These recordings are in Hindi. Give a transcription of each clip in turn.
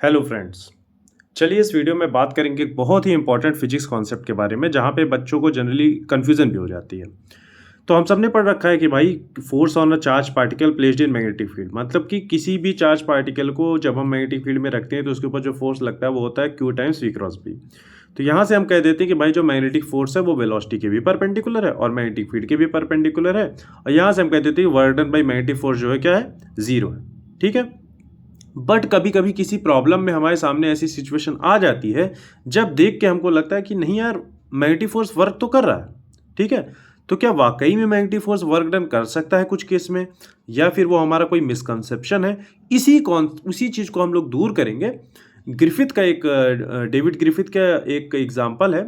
Hello friends. चलिए इस वीडियो में बात करेंगे एक बहुत ही इंपॉर्टेंट फिजिक्स कॉन्सेप्ट के बारे में जहाँ पे बच्चों को जनरली कन्फ्यूजन भी हो जाती है। तो हम सब ने पढ़ रखा है कि भाई force on a charge particle placed in magnetic field, मतलब कि किसी भी चार्ज पार्टिकल को जब हम मैग्नेटिक फील्ड में रखते हैं तो उसके ऊपर जो फोर्स लगता है वो होता है Q times V cross B। तो यहाँ से हम कह देते हैं कि भाई जो मैग्नेटिक फोर्स है वो वेलोसिटी के भी परपेंडिकुलर है और मैग्नेटिक फील्ड के भी परपेंडिकुलर है। और यहाँ से हम कह देते हैं work done by magnetic force जो है क्या है, जीरो है। ठीक है। बट कभी कभी किसी प्रॉब्लम में हमारे सामने ऐसी सिचुएशन आ जाती है जब देख के हमको लगता है कि नहीं यार, मैग्नेटिक फोर्स वर्क तो कर रहा है। ठीक है। तो क्या वाकई में मैग्नेटिक फोर्स वर्क डन कर सकता है कुछ केस में, या फिर वो हमारा कोई मिसकंसेप्शन है? उसी चीज को हम लोग दूर करेंगे। ग्रिफिथ का एक डेविड ग्रिफिथ का एक एग्जाम्पल है,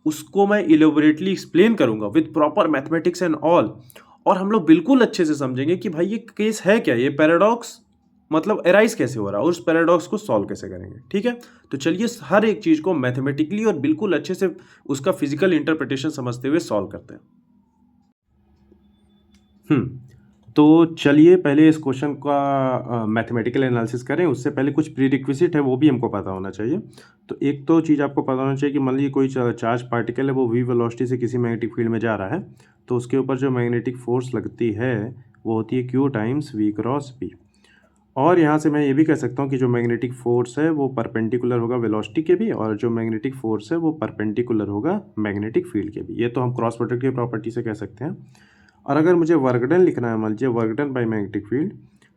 उसको मैं इलेबोरेटली एक्सप्लेन करूंगा with proper mathematics and all. और हम लोग बिल्कुल अच्छे से समझेंगे कि भाई ये केस है क्या, ये पैराडॉक्स मतलब एराइज कैसे हो रहा है और उस पैराडॉक्स को सॉल्व कैसे करेंगे। ठीक है। तो चलिए हर एक चीज को मैथमेटिकली और बिल्कुल अच्छे से उसका फिजिकल इंटरप्रिटेशन समझते हुए सॉल्व करते हैं। तो चलिए पहले इस क्वेश्चन का मैथमेटिकल एनालिसिस करें। उससे पहले कुछ प्री रिक्विजिट है वो भी हमको पता होना चाहिए। तो एक तो चीज़ आपको पता होना चाहिए कि मान लीजिए कोई चार्ज पार्टिकल है, वो v वेलोसिटी से किसी मैग्नेटिक फील्ड में जा रहा है, तो उसके ऊपर जो मैग्नेटिक फोर्स लगती है वो होती है Q times V cross B। और यहाँ से मैं ये भी कह सकता हूँ कि जो मैग्नेटिक फोर्स है वो परपेंडिकुलर होगा वेलोसिटी के भी, और जो मैग्नेटिक फोर्स है वो परपेंडिकुलर होगा मैग्नेटिक फील्ड के भी। ये तो हम क्रॉस प्रोडक्ट की प्रॉपर्टी से कह सकते हैं। और अगर मुझे वर्क डन लिखना है, मान लीजिए work done by magnetic field,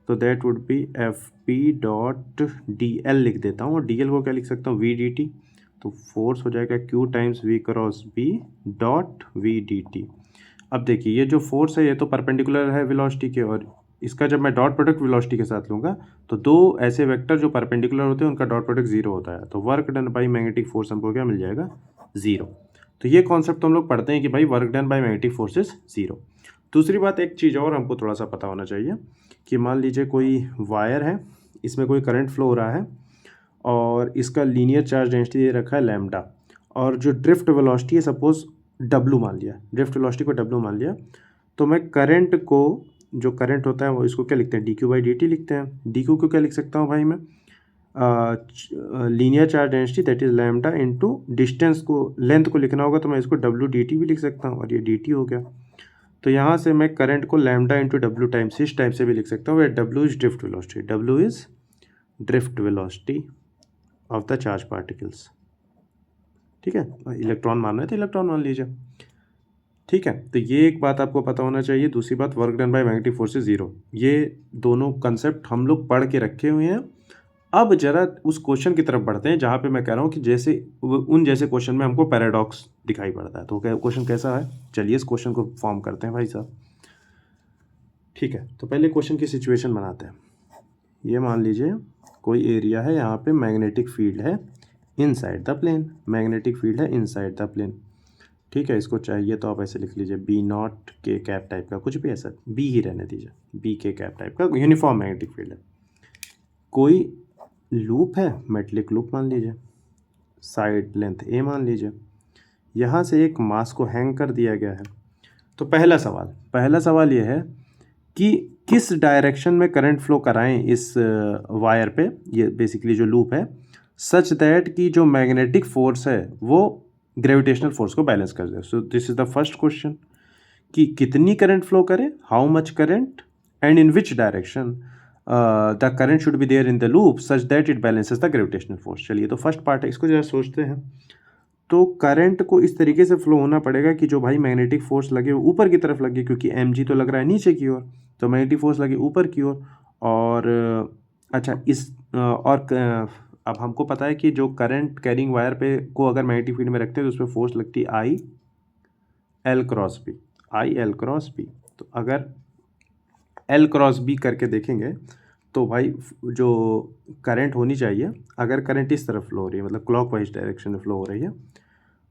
तो that would be FP dot DL लिख देता हूँ। और DL को क्या लिख सकता हूँ, VDT। तो फोर्स हो जाएगा Q times V cross B dot VDT। अब देखिए ये जो फोर्स है ये तो परपेंडिकुलर है वेलोसिटी के, और इसका जब मैं डॉट प्रोडक्ट वेलोसिटी के साथ लूँगा तो दो ऐसे वेक्टर जो परपेंडिकुलर होते हैं उनका डॉट प्रोडक्ट जीरो होता है। तो work done by magnetic force हमको क्या मिल जाएगा, जीरो। तो ये कॉन्सेप्ट तो हम लोग पढ़ते हैं कि भाई work done by magnetic force is zero. दूसरी बात, एक चीज़ और हमको थोड़ा सा पता होना चाहिए कि मान लीजिए कोई वायर है, इसमें कोई करंट फ्लो हो रहा है और इसका लीनियर चार्ज डेंसिटी दे रखा है लैम्डा, और जो ड्रिफ्ट वेलोसिटी है सपोज W मान लिया, ड्रिफ्ट वेलोसिटी को W मान लिया। तो मैं करंट को, जो करंट होता है वो इसको क्या लिखते हैं, dQ/dt लिखते हैं। dQ को क्या लिख सकता हूँ भाई मैं, linear charge density that is lambda into distance को, लेंथ को लिखना होगा तो मैं इसको WDT भी लिख सकता हूँ, और ये DT हो गया। तो यहाँ से मैं करंट को लैम्डा इंटू W टाइम्स इस टाइप से भी लिख सकता हूँ, where W is drift velocity, W is drift velocity of the charge particles. ठीक है। इलेक्ट्रॉन मानना है तो इलेक्ट्रॉन मान लीजिए। ठीक है। तो ये एक बात आपको पता होना चाहिए। दूसरी बात, work done by magnetic force zero. ये दोनों कंसेप्ट हम लोग पढ़ के रखे हुए हैं। अब जरा उस क्वेश्चन की तरफ बढ़ते हैं जहाँ पे मैं कह रहा हूँ कि जैसे उन जैसे क्वेश्चन में हमको पैराडॉक्स दिखाई पड़ता है। तो क्वेश्चन कैसा है, चलिए इस क्वेश्चन को फॉर्म करते हैं भाई साहब। ठीक है। तो पहले क्वेश्चन की सिचुएशन बनाते हैं। ये मान लीजिए कोई एरिया है, यहाँ पे मैग्नेटिक फील्ड है inside the plane, magnetic field है इनसाइड द प्लेन। ठीक है। इसको चाहिए तो आप ऐसे लिख लीजिए B0K टाइप का, कुछ भी ऐसा, B ही रहने दीजिए, BK टाइप का यूनिफॉर्म मैग्नेटिक फील्ड है। कोई लूप है, मेटलिक लूप मान लीजिए, साइड लेंथ A मान लीजिए, यहाँ से एक मास को हैंग कर दिया गया है। तो पहला सवाल ये है कि किस डायरेक्शन में करंट फ्लो कराएं इस वायर पे, ये बेसिकली जो लूप है, सच दैट कि जो मैग्नेटिक फोर्स है वो ग्रेविटेशनल फोर्स को बैलेंस कर दे। So this is the first question कि कितनी करंट फ्लो करे, how much current and in which direction the current should be there in the loop such that it balances the gravitational force. चलिए तो फर्स्ट पार्ट है, इसको जरा सोचते हैं। तो करंट को इस तरीके से फ्लो होना पड़ेगा कि जो भाई मैग्नेटिक फोर्स लगे वो ऊपर की तरफ लगे, क्योंकि mg तो लग रहा है नीचे की ओर, तो मैग्नेटिक फोर्स लगे ऊपर की ओर। और अच्छा अब हमको पता है कि जो करंट कैरिंग वायर पे को अगर मैग्नेटिक फील्ड में रखते हैं तो उस पर फोर्स लगती है IL क्रॉस बी। तो अगर L क्रॉस बी करके देखेंगे तो भाई जो करंट होनी चाहिए, अगर करंट इस तरफ फ्लो हो रही है, मतलब क्लॉकवाइज डायरेक्शन में फ्लो हो रही है,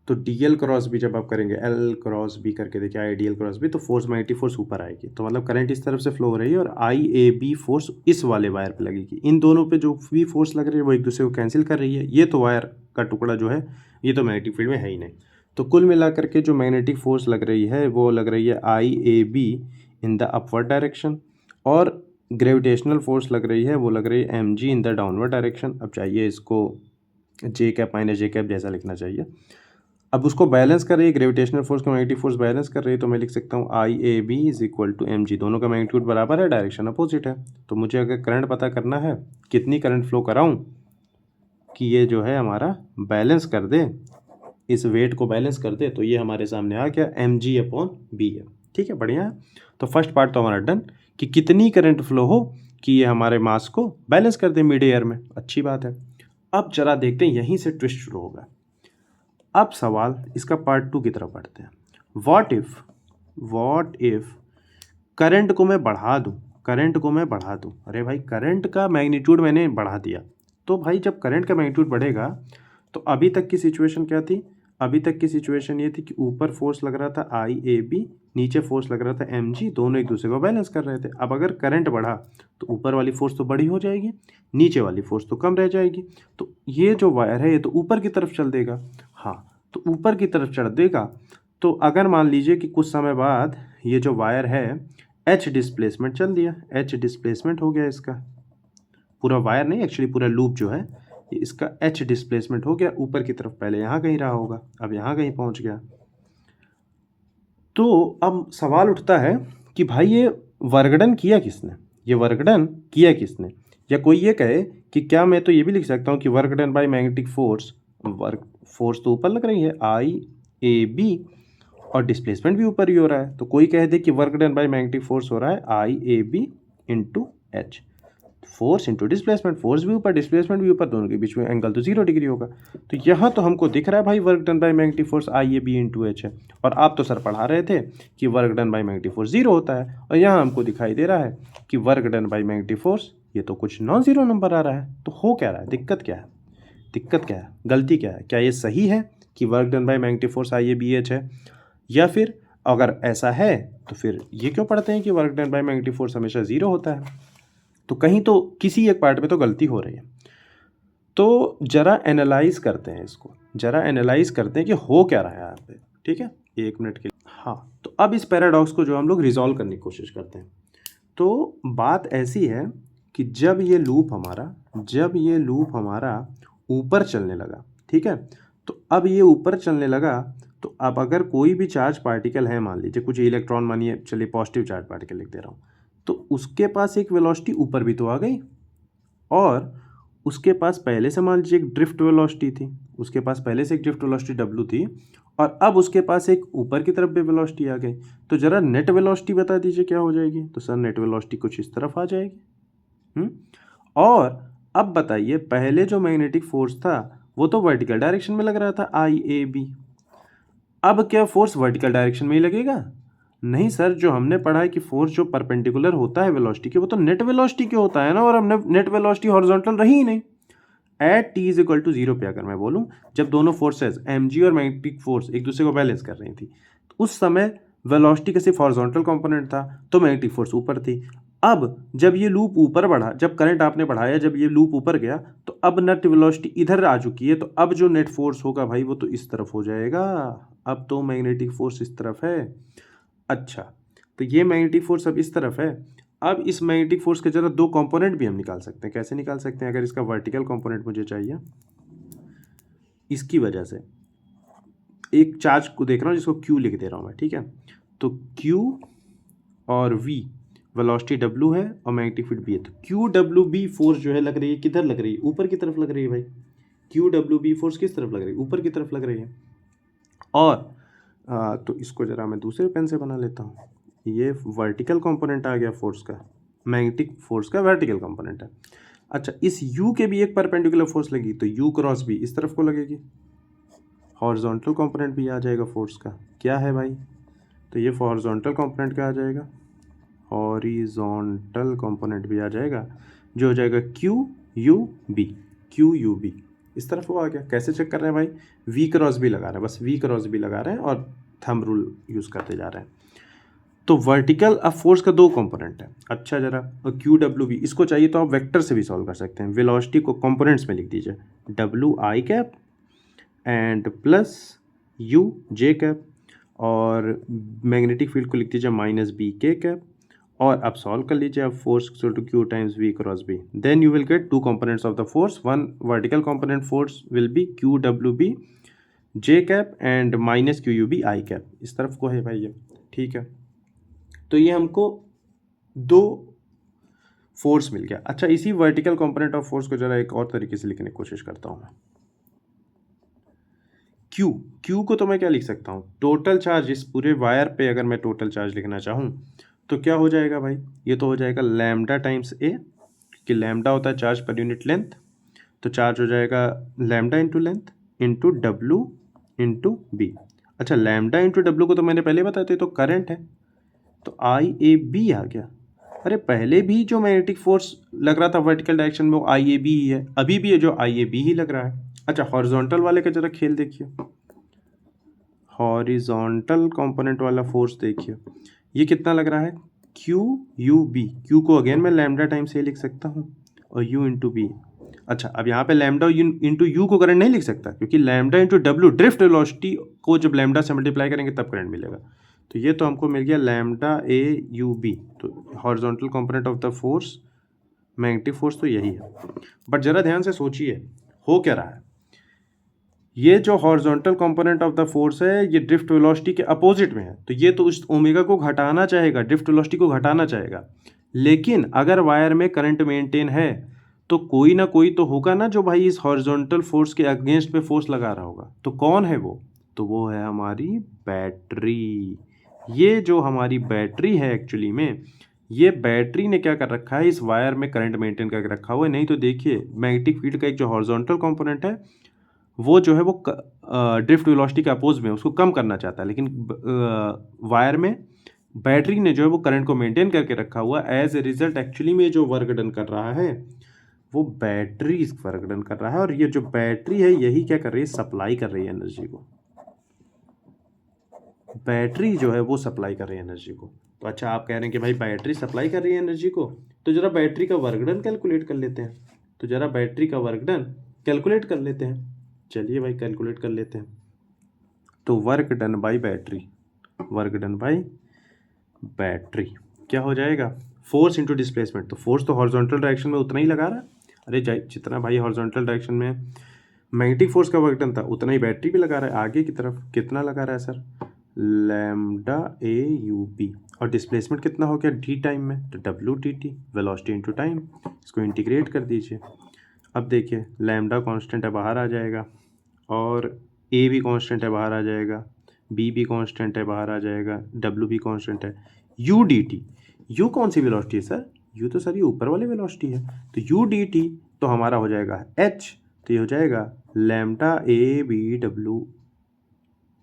तो DL क्रॉस बी जब आप करेंगे, L क्रॉस बी करके देखिए, IDL क्रॉस बी, तो फोर्स मैग्नेटिक फोर्स ऊपर आएगी। तो मतलब करंट इस तरफ से फ्लो हो रही है और IAB फोर्स इस वाले वायर पे लगेगी। इन दोनों पे जो भी फोर्स लग रही है वो एक दूसरे को कैंसिल कर रही है। ये तो वायर का टुकड़ा जो है ये तो मैग्नेटिक फील्ड में है ही नहीं। तो कुल मिलाकर के जो मैग्नेटिक फोर्स लग रही है वो लग रही है IAB in the upward direction, और ग्रेविटेशनल फोर्स लग रही है वो लग रही है mg in the downward direction. अब चाहिए इसको J cap minus J cap जैसा लिखना चाहिए। अब उसको बैलेंस कर रही है, ग्रेविटेशनल फोर्स का मैग्नेटिक फोर्स बैलेंस कर रही है, तो मैं लिख सकता हूँ I A B is equal to M G. दोनों का मैग्नीट्यूड बराबर है, डायरेक्शन अपोजिट है। तो मुझे अगर करंट पता करना है, कितनी करंट फ्लो कराऊँ कि ये जो है हमारा बैलेंस कर दे, इस वेट को बैलेंस कर दे, तो ये हमारे सामने आ गया एम जी अपॉन बी है। ठीक है, बढ़िया है। तो फर्स्ट पार्ट तो हमारा डन कि कितनी करंट फ्लो हो कि ये हमारे मास को बैलेंस कर दे मिड एयर में। अच्छी बात है। अब जरा देखते हैं, यहीं से ट्विस्ट शुरू होगा। अब सवाल इसका पार्ट 2 की तरफ बढ़ते हैं। व्हाट इफ करंट को मैं बढ़ा दूं, अरे भाई करंट का मैग्नीट्यूड मैंने बढ़ा दिया। तो भाई जब करंट का मैग्नीट्यूड बढ़ेगा तो अभी तक की सिचुएशन क्या थी? अभी तक की सिचुएशन ये थी कि ऊपर फोर्स लग रहा था आई ए बी, नीचे फोर्स लग रहा था एम जी, दोनों एक दूसरे को बैलेंस कर रहे थे। अब अगर करंट बढ़ा तो ऊपर वाली फोर्स तो बड़ी हो जाएगी, नीचे वाली फोर्स तो कम रह जाएगी। तो ये जो वायर है ये तो ऊपर की तरफ चल देगा। हाँ, तो ऊपर की तरफ चढ़ देगा। तो अगर मान लीजिए कि कुछ समय बाद ये जो वायर है एच डिस्प्लेसमेंट चल दिया, एच डिस्प्लेसमेंट हो गया इसका, पूरा वायर नहीं एक्चुअली पूरा लूप जो है इसका एच डिस्प्लेसमेंट हो गया ऊपर की तरफ। पहले यहाँ कहीं रहा होगा, अब यहाँ कहीं पहुँच गया। तो अब सवाल उठता है कि भाई ये वर्गडन किया किसने, या कोई ये कहे कि क्या मैं तो ये भी लिख सकता हूँ कि work done by magnetic force, work force तो ऊपर लग रही है आई ए बी और डिस्प्लेसमेंट भी ऊपर ही हो रहा है। तो कोई कह दे कि work done by magnetic force हो रहा है I A B into H, force into displacement, force भी ऊपर डिस्प्लेसमेंट भी ऊपर, दोनों के बीच में एंगल तो 0 डिग्री होगा। तो यहाँ तो हमको दिख रहा है भाई work done by magnetic force I A B into H है, और आप तो सर पढ़ा रहे थे कि work done by magnetic force 0 होता है, और यहाँ हमको दिखाई दे रहा है कि work done by magnetic force ये तो कुछ नॉन जीरो नंबर आ रहा है। तो हो क्या रहा है, दिक्कत क्या है, गलती क्या है? क्या ये सही है कि work done by magnetic force I A B H है, या फिर अगर ऐसा है तो फिर ये क्यों पढ़ते हैं कि work done by magnetic force हमेशा 0 होता है? तो कहीं तो किसी एक पार्ट में तो गलती हो रही है। तो जरा एनालाइज करते हैं इसको, कि हो क्या रहा है यहाँ पे। ठीक है, 1 मिनट के लिए। हाँ, तो अब इस पैराडॉक्स को जो हम लोग रिजॉल्व करने की कोशिश करते हैं। तो बात ऐसी है कि जब ये लूप हमारा ऊपर चलने लगा, ठीक है, तो अब ये ऊपर चलने लगा, तो अब अगर कोई भी चार्ज पार्टिकल है, मान लीजिए कुछ इलेक्ट्रॉन, मानिए चलिए पॉजिटिव चार्ज पार्टिकल लिख दे रहा हूँ, तो उसके पास एक वेलोसिटी ऊपर भी तो आ गई, और उसके पास पहले से मान लीजिए एक ड्रिफ्ट वेलोसिटी थी, W थी, और अब उसके पास एक ऊपर की तरफ भी वेलोसिटी आ गई। तो जरा नेट वेलोसिटी बता दीजिए क्या हो जाएगी? तो सर नेट वेलोसिटी कुछ इस तरफ आ जाएगी। और अब बताइए, पहले जो मैग्नेटिक फोर्स था वो तो वर्टिकल डायरेक्शन में लग रहा था आई ए बी, अब क्या फोर्स वर्टिकल डायरेक्शन में ही लगेगा? नहीं सर, जो हमने पढ़ा है कि फोर्स जो परपेंडिकुलर होता है वेलोसिटी के, वो तो नेट वेलोसिटी के होता है ना, और हमने नेट वेलोसिटी हॉरिजॉन्टल रही ही नहीं। At T is equal to 0 पे अगर मैं बोलूँ, जब दोनों फोर्सेज एम जी और मैग्नेटिक फोर्स एक दूसरे को बैलेंस कर रही थी, तो उस समय वेलोसिटी का सिर्फ हॉरिजॉन्टल कंपोनेंट था, तो मैग्नेटिक फोर्स ऊपर थी। अब जब ये लूप ऊपर बढ़ा, जब करंट आपने बढ़ाया, जब ये लूप ऊपर गया, तो अब नेट वेलोसिटी इधर आ चुकी है, तो अब जो नेट फोर्स होगा भाई वो तो इस तरफ हो जाएगा। अब तो मैग्नेटिक फोर्स इस तरफ है। अच्छा, तो ये मैग्नेटिक फोर्स अब इस तरफ है। अब इस मैग्नेटिक फोर्स के जरा 2 कंपोनेंट भी हम निकाल सकते हैं। कैसे निकाल सकते हैं? अगर इसका वर्टिकल कंपोनेंट मुझे चाहिए, इसकी वजह से एक चार्ज को देख रहा हूँ जिसको Q लिख दे रहा हूँ मैं, ठीक है, तो Q और V वेलोसिटी W है और मैग्नेटिक फील्ड B है। तो QWB फोर्स जो है लग रही है किधर लग रही है? ऊपर की तरफ लग रही है भाई। QWB फोर्स किस तरफ लग रही है? ऊपर की तरफ लग रही है। और तो इसको जरा मैं दूसरे पेन से बना लेता हूँ। ये वर्टिकल कंपोनेंट आ गया फोर्स का, मैग्नेटिक फोर्स का वर्टिकल कंपोनेंट है। अच्छा, इस U के भी एक परपेंडिकुलर फोर्स लगी, तो U क्रॉस B इस तरफ को लगेगी, हॉरिजॉन्टल कंपोनेंट भी आ जाएगा फोर्स का। क्या है भाई? तो ये हॉरिजॉन्टल कंपोनेंट क्या आ जाएगा? हॉरिजॉन्टल कंपोनेंट भी आ जाएगा, जो हो जाएगा QUB इस तरफ वो आ गया। कैसे चेक कर रहे हैं भाई? V क्रॉस B लगा रहे हैं, बस V क्रॉस B लगा रहे हैं और थंब रूल यूज़ करते जा रहे हैं। तो वर्टिकल अब फोर्स का 2 कंपोनेंट है। अच्छा, जरा और QWB इसको चाहिए तो आप वेक्टर से भी सॉल्व कर सकते हैं। वेलोसिटी को कंपोनेंट्स में लिख दीजिए, WI cap and plus UJ cap, और मैग्नेटिक फील्ड को लिख दीजिए -BK कैप, और अब सॉल्व कर लीजिए आप, force equal to Q times V cross B, then you will get two components of the force, one vertical component force will be Q W B J cap and minus Q U B I cap, इस तरफ को है भाई ये, ठीक है। तो ये हमको दो फोर्स मिल गया। अच्छा, इसी वर्टिकल कंपोनेंट ऑफ फोर्स को जरा एक और तरीके से लिखने की कोशिश करता हूँ मैं। क्यू को तो मैं क्या लिख सकता हूँ, टोटल चार्ज, इस पूरे वायर पे अगर मैं टोटल चार्ज लिखना चाहूँ तो क्या हो जाएगा भाई, ये तो हो जाएगा लैम्डा टाइम्स ए, कि लैम्डा होता है चार्ज पर यूनिट लेंथ, तो चार्ज हो जाएगा lambda into length into W into B. अच्छा, लैम्डा इंटू डब्लू को तो मैंने पहले बताया था, तो करंट है, तो आई ए बी आ गया। अरे पहले भी जो मैग्नेटिक फोर्स लग रहा था वर्टिकल डायरेक्शन में वो आई ए बी ही है, अभी भी है जो आई ए बी ही लग रहा है। अच्छा, हॉरिजॉन्टल वाले का जरा खेल देखिए, हॉरिजॉन्टल कंपोनेंट वाला फोर्स देखिए, ये कितना लग रहा है, क्यू यू बी, क्यू को अगेन मैं लैम्डा टाइम्स ए लिख सकता हूँ और यू इंटू बी। अच्छा, अब यहाँ पे लैम्डा इंटू यू को करंट नहीं लिख सकता, क्योंकि lambda into W drift velocity को जब लैम्डा से मल्टीप्लाई करेंगे तब करंट मिलेगा। तो ये तो हमको मिल गया लैम्डा ए यू बी, तो horizontal component of the force, magnetic force तो यही है। बट जरा ध्यान से सोचिए हो क्या रहा है, ये जो horizontal component of the force है ये ड्रिफ्ट वेलोसिटी के अपोजिट में है, तो ये तो उस ओमेगा को घटाना चाहेगा, ड्रिफ्ट वेलोसिटी को घटाना चाहेगा। लेकिन अगर वायर में करंट मेंटेन है तो कोई ना कोई तो होगा ना जो भाई इस हॉरिजॉन्टल फोर्स के अगेंस्ट में फोर्स लगा रहा होगा, तो कौन है वो, तो वो है हमारी बैटरी। ये जो हमारी बैटरी है एक्चुअली में, ये बैटरी ने क्या कर रखा है, इस वायर में करंट मेंटेन करके रखा हुआ है। नहीं तो देखिए मैग्नेटिक फील्ड का एक जो हॉरिजॉन्टल कंपोनेंट है वो जो है वो ड्रिफ्ट वेलोसिटी के अपोज में उसको कम करना चाहता है, लेकिन वायर में बैटरी ने जो है वो करंट को मेंटेन करके रखा हुआ। एज ए रिजल्ट एक्चुअली में जो वर्क डन कर रहा है वो बैटरी वर्क डन कर रहा है, और ये जो बैटरी है यही क्या कर रही है, सप्लाई कर रही है एनर्जी को, बैटरी जो है वो सप्लाई कर रही है एनर्जी को। तो अच्छा, आप कह रहे हैं कि भाई बैटरी सप्लाई कर रही है एनर्जी को, तो जरा बैटरी का वर्क डन कैलकुलेट कर लेते हैं, तो जरा बैटरी का वर्क डन कैलकुलेट कर लेते हैं। चलिए भाई कैलकुलेट कर लेते हैं। तो work done bye battery, work done bye battery क्या हो जाएगा, फोर्स इंटू डिस्प्लेसमेंट, तो फोर्स तो हॉरिजॉन्टल डायरेक्शन में उतना ही लगा रहा है, अरे जितना भाई हॉरिजॉन्टल डायरेक्शन में मैग्नेटिक फोर्स का वर्क डन था उतना ही बैटरी भी लगा रहा है। आगे की तरफ कितना लगा रहा है sir, lambda A U B, और डिस्प्लेसमेंट कितना हो गया डी टाइम में, तो W D T, velocity into time, इसको इंटीग्रेट कर दीजिए। अब देखिए लैम्डा कांस्टेंट है बाहर आ जाएगा, और ए भी कांस्टेंट है बाहर आ जाएगा, बी भी कांस्टेंट है बाहर आ जाएगा, डब्ल्यू भी कांस्टेंट है, यू डी टी, यू कौन सी वेलोसिटी है सर, यू तो सर ये ऊपर वाली वेलोसिटी है, तो यू डी टी तो हमारा हो जाएगा एच, तो ये हो जाएगा lambda A B W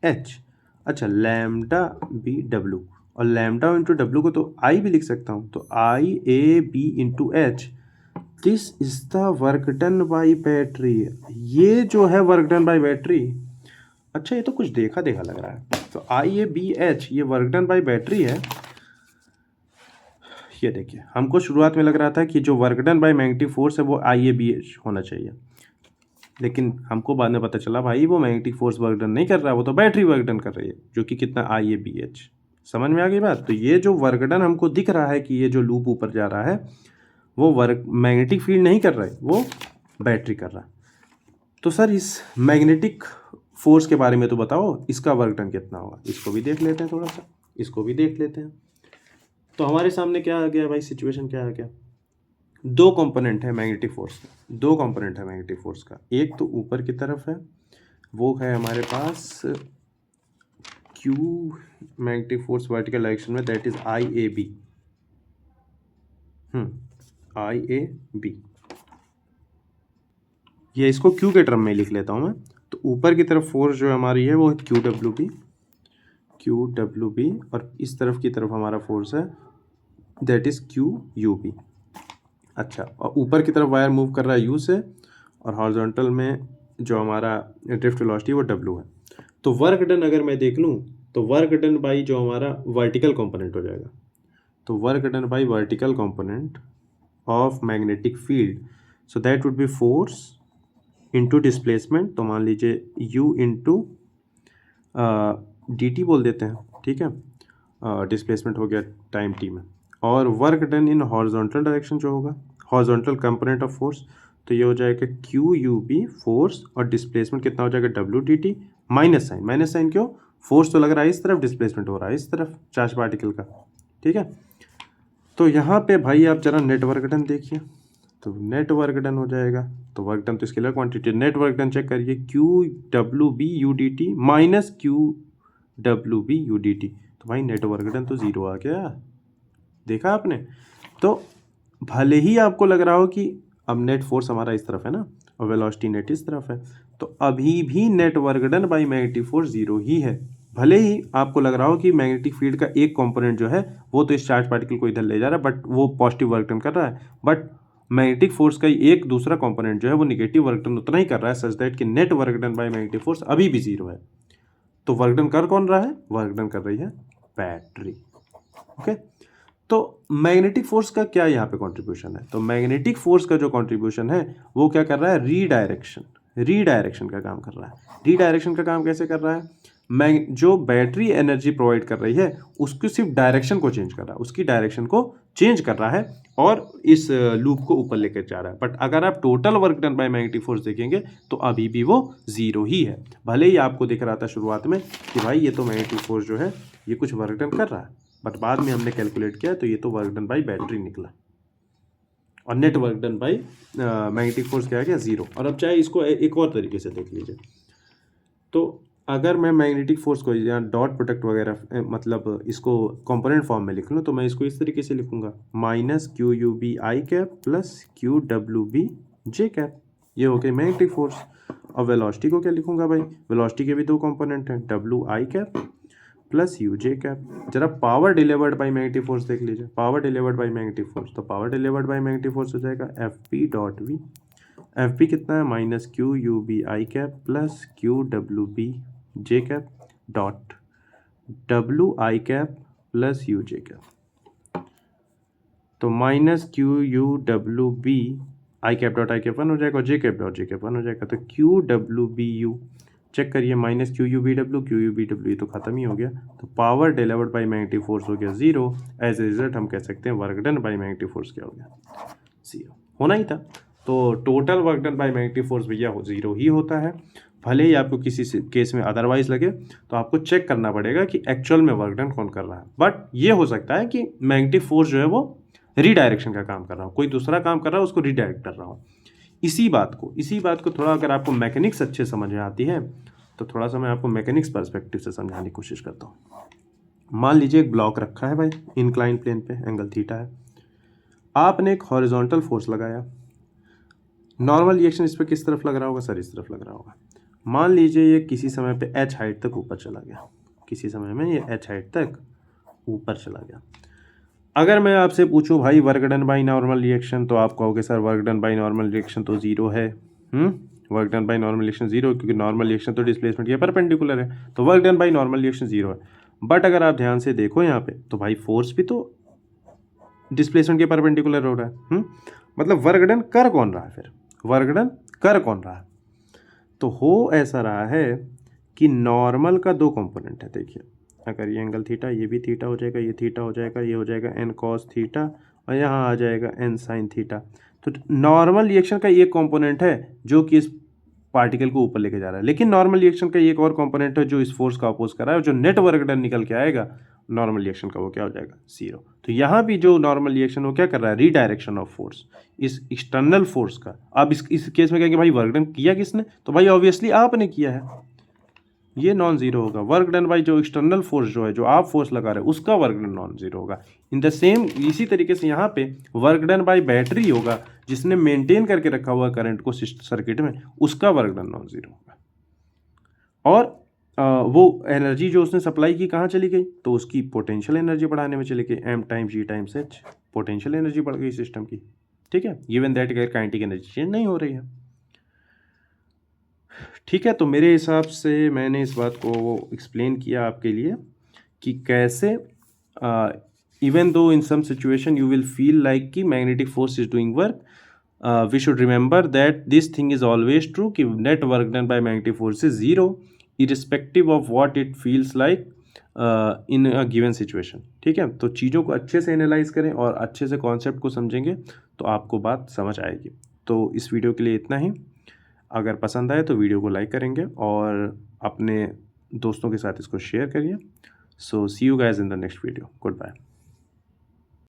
H. अच्छा, लैम्डा बी डब्ल्यू, और लैम्डा इंटू डब्ल्यू को तो आई भी लिख सकता हूँ, तो I A B into H, this is the work done by battery, ये जो है वर्क डन बाई बैटरी। अच्छा, ये तो कुछ देखा देखा लग रहा है, तो आई ए बी एच ये वर्क डन बाई बैटरी है। ये देखिए हमको शुरुआत में लग रहा था कि जो work done by magnetic force है वो आई ए बी एच होना चाहिए, लेकिन हमको बाद में पता चला भाई वो मैग्नेटिक फोर्स वर्क डन नहीं कर रहा है, वो तो बैटरी वर्क डन कर रही है, जो कि कितना आई ए बी एच। समझ में आ गई बात। तो ये जो वर्क डन हमको दिख रहा है कि ये जो लूप ऊपर जा रहा है वो वर्क मैग्नेटिक फील्ड नहीं कर रहा है, वो बैटरी कर रहा है। तो सर इस मैग्नेटिक फोर्स के बारे में तो बताओ, इसका वर्क डन कितना होगा, इसको भी देख लेते हैं, थोड़ा सा इसको भी देख लेते हैं। तो हमारे सामने क्या आ गया भाई, सिचुएशन क्या आ गया, दो कंपोनेंट है मैग्नेटिक फोर्स का, दो कंपोनेंट है मैग्नेटिक फोर्स का, एक तो ऊपर की तरफ है वो है हमारे पास Q magnetic force vertical direction में, that is I A B, I A B, ये इसको क्यू के टर्म में लिख लेता हूँ मैं। तो ऊपर की तरफ फोर्स जो हमारी है वो है Q W B, Q W B, और इस तरफ की तरफ हमारा फोर्स है that is Q U B. अच्छा, और ऊपर की तरफ वायर मूव कर रहा है यू से, और हॉरिजॉन्टल में जो हमारा ड्रिफ्ट वेलोसिटी वो डब्ल्यू है। तो वर्क डन अगर मैं देख लूँ तो वर्क डन बाई जो हमारा वर्टिकल कंपोनेंट हो जाएगा, तो work done by vertical component of magnetic field, so that would B force into displacement, तो मान लीजिए u इंटू डी टी बोल देते हैं, ठीक है, डिस्प्लेसमेंट हो गया टाइम t में, और work done in horizontal direction जो होगा, हॉरिजॉन्टल कंपोनेंट ऑफ फोर्स, तो ये हो जाएगा क्यू यू बी फोर्स, और डिस्प्लेसमेंट कितना हो जाएगा W D T, minus sign क्यों, फोर्स तो लग रहा है इस तरफ, डिस्प्लेसमेंट हो रहा है इस तरफ चार्ज पार्टिकल का, ठीक है। तो यहाँ पे भाई आप जरा नेट वर्क डन देखिए, तो नेट वर्क डन हो जाएगा, तो वर्क डन तो scalar quantity, net work done check करिए, Q W B U D T minus Q W B U D T, तो भाई नेट वर्क डन तो ज़ीरो आ गया, देखा आपने। तो भले ही आपको लग रहा हो कि अब नेट फोर्स हमारा इस तरफ है ना और वेलोसिटी नेट इस तरफ है, तो अभी भी net work done by magnetic force zero ही है। भले ही आपको लग रहा हो कि मैग्नेटिक फील्ड का एक कंपोनेंट जो है वो तो इस चार्ज पार्टिकल को इधर ले जा रहा है, बट वो पॉजिटिव वर्क डन कर रहा है, बट मैग्नेटिक फोर्स का एक दूसरा कंपोनेंट जो है वो निगेटिव वर्क डन उतना ही कर रहा है, सच दैट कि net work done by magnetic force अभी भी जीरो है। तो वर्क डन कर कौन रहा है, वर्क डन कर रही है बैटरी, ओके। तो मैग्नेटिक फोर्स का क्या यहाँ पे कंट्रीब्यूशन है, तो मैग्नेटिक फोर्स का जो कंट्रीब्यूशन है वो क्या कर रहा है, रीडायरेक्शन का काम कर रहा है। रीडायरेक्शन का काम कैसे कर रहा है, जो बैटरी एनर्जी प्रोवाइड कर रही है उसकी सिर्फ डायरेक्शन को चेंज कर रहा है, उसकी डायरेक्शन को चेंज कर रहा है और इस लूप को ऊपर लेकर जा रहा है। बट अगर आप total work done by magnetic force देखेंगे तो अभी भी वो जीरो ही है। भले ही आपको दिख रहा था शुरुआत में कि भाई ये तो मैग्नेटिक फोर्स जो है ये कुछ वर्क डन कर रहा है, बट बाद में हमने कैलकुलेट किया तो ये तो वर्क डन बाई बैटरी निकला और net work done by magnetic force क्या गया जीरो। और अब चाहे इसको एक और तरीके से देख लीजिए, तो अगर मैं मैग्नेटिक फोर्स को यहाँ डॉट प्रोडक्ट वगैरह मतलब इसको कंपोनेंट फॉर्म में लिख लूँ तो मैं इसको इस तरीके से लिखूंगा, minus Q U B I cap plus Q W B J cap, ये हो गई मैग्नेटिक फोर्स। और वेलोसिटी को क्या लिखूंगा भाई, वेलोसिटी के भी दो कंपोनेंट हैं, W I cap plus U J cap. जरा power delivered by magnetic force देख लीजिए, power delivered by magnetic force, तो power delivered by magnetic force हो जाएगा F P dot V, F P कितना है minus Q U B I cap plus Q W B J cap dot W I cap plus U J cap, तो minus Q U W B I cap dot I cap one हो जाएगा और J cap dot J cap one हो जाएगा, तो Q W B U check करिए minus Q U B W ये तो खत्म ही हो गया, तो power delivered by magnetic force हो गया जीरो। एज ए रिजल्ट हम कह सकते हैं work done by magnetic force क्या हो गया, जीरो होना ही था। तो total work done by magnetic force भैया हो जीरो ही होता है। भले ही आपको किसी केस में अदरवाइज लगे तो आपको चेक करना पड़ेगा कि एक्चुअल में वर्क डन कौन कर रहा है, बट ये हो सकता है कि मैग्नेटिक फोर्स जो है वो रीडायरेक्शन का काम कर रहा हो, कोई दूसरा काम कर रहा है उसको रीडायरेक्ट कर रहा हो। इसी बात को थोड़ा अगर आपको मैकेनिक्स अच्छे समझ में आती है तो थोड़ा सा मैं आपको मैकेनिक्स पर्सपेक्टिव से समझाने की कोशिश करता हूँ। मान लीजिए एक ब्लॉक रखा है भाई इंक्लाइन प्लेन पे, एंगल थीटा है, आपने एक हॉरिजॉन्टल फोर्स लगाया, नॉर्मल रिएक्शन इस पर किस तरफ लग रहा होगा सर, इस तरफ लग रहा होगा। मान लीजिए ये किसी समय पे h हाइट तक ऊपर चला गया, किसी समय में ये h हाइट तक ऊपर चला गया। अगर मैं आपसे पूछूं भाई work done by normal reaction, तो आप कहोगे sir work done by normal reaction तो जीरो है। Work done by normal reaction zero, क्योंकि नॉर्मल रिएक्शन तो डिस्प्लेसमेंट के परपेंडिकुलर है, तो work done by normal reaction zero है। बट अगर आप ध्यान से देखो यहाँ पे तो भाई फोर्स भी तो डिस्प्लेसमेंट के परपेंडिकुलर हो रहा है। मतलब वर्क डन कर कौन रहा है, फिर वर्क डन कर कौन रहा है, तो हो ऐसा रहा है कि नॉर्मल का दो कंपोनेंट है। देखिए अगर ये एंगल थीटा, ये भी थीटा हो जाएगा, ये थीटा हो जाएगा, ये हो जाएगा एन कॉस थीटा और यहाँ आ जाएगा एन साइन थीटा। तो नॉर्मल रिएक्शन का एक कंपोनेंट है जो कि इस पार्टिकल को ऊपर लेके जा रहा है, लेकिन नॉर्मल रिएक्शन का एक और कंपोनेंट है जो इस फोर्स का अपोज कर रहा है, जो नेट वर्क डन निकल के आएगा नॉर्मल रिएक्शन का वो क्या हो जाएगा, जीरो। तो यहाँ भी जो नॉर्मल रिएक्शन वो क्या कर रहा है, रीडायरेक्शन ऑफ फोर्स इस एक्सटर्नल फोर्स का। अब इस केस में कहेंगे भाई वर्क डन किया किसने, तो भाई ऑब्वियसली आपने किया है, ये नॉन जीरो होगा। वर्क डन बाई जो एक्सटर्नल फोर्स जो है, जो आप फोर्स लगा रहे हैं उसका वर्क डन नॉन जीरो होगा। इन द सेम इसी तरीके से यहाँ पे वर्क डन बाई बैटरी होगा, जिसने मेंटेन करके रखा हुआ करंट को सर्किट में, उसका वर्क डन नॉन जीरो होगा। और वो एनर्जी जो उसने सप्लाई की कहाँ चली गई, तो उसकी पोटेंशियल एनर्जी बढ़ाने में चली गई, एम टाइम जी टाइम्स एच, पोटेंशियल एनर्जी बढ़ गई सिस्टम की, ठीक है। Given that kinetic energy change नहीं हो रही है, ठीक है। तो मेरे हिसाब से मैंने इस बात को एक्सप्लेन किया आपके लिए कि कैसे even though in some situation you will feel like कि magnetic force is doing work, we should remember that this thing is always true कि net work done by magnetic force is zero irrespective of what it feels like in a given situation. ठीक है, तो चीज़ों को अच्छे से एनालाइज करें और अच्छे से कॉन्सेप्ट को समझेंगे तो आपको बात समझ आएगी। तो इस वीडियो के लिए इतना ही। अगर पसंद आए तो वीडियो को लाइक करेंगे और अपने दोस्तों के साथ इसको शेयर करिए। So see you guys in the next video. Good bye.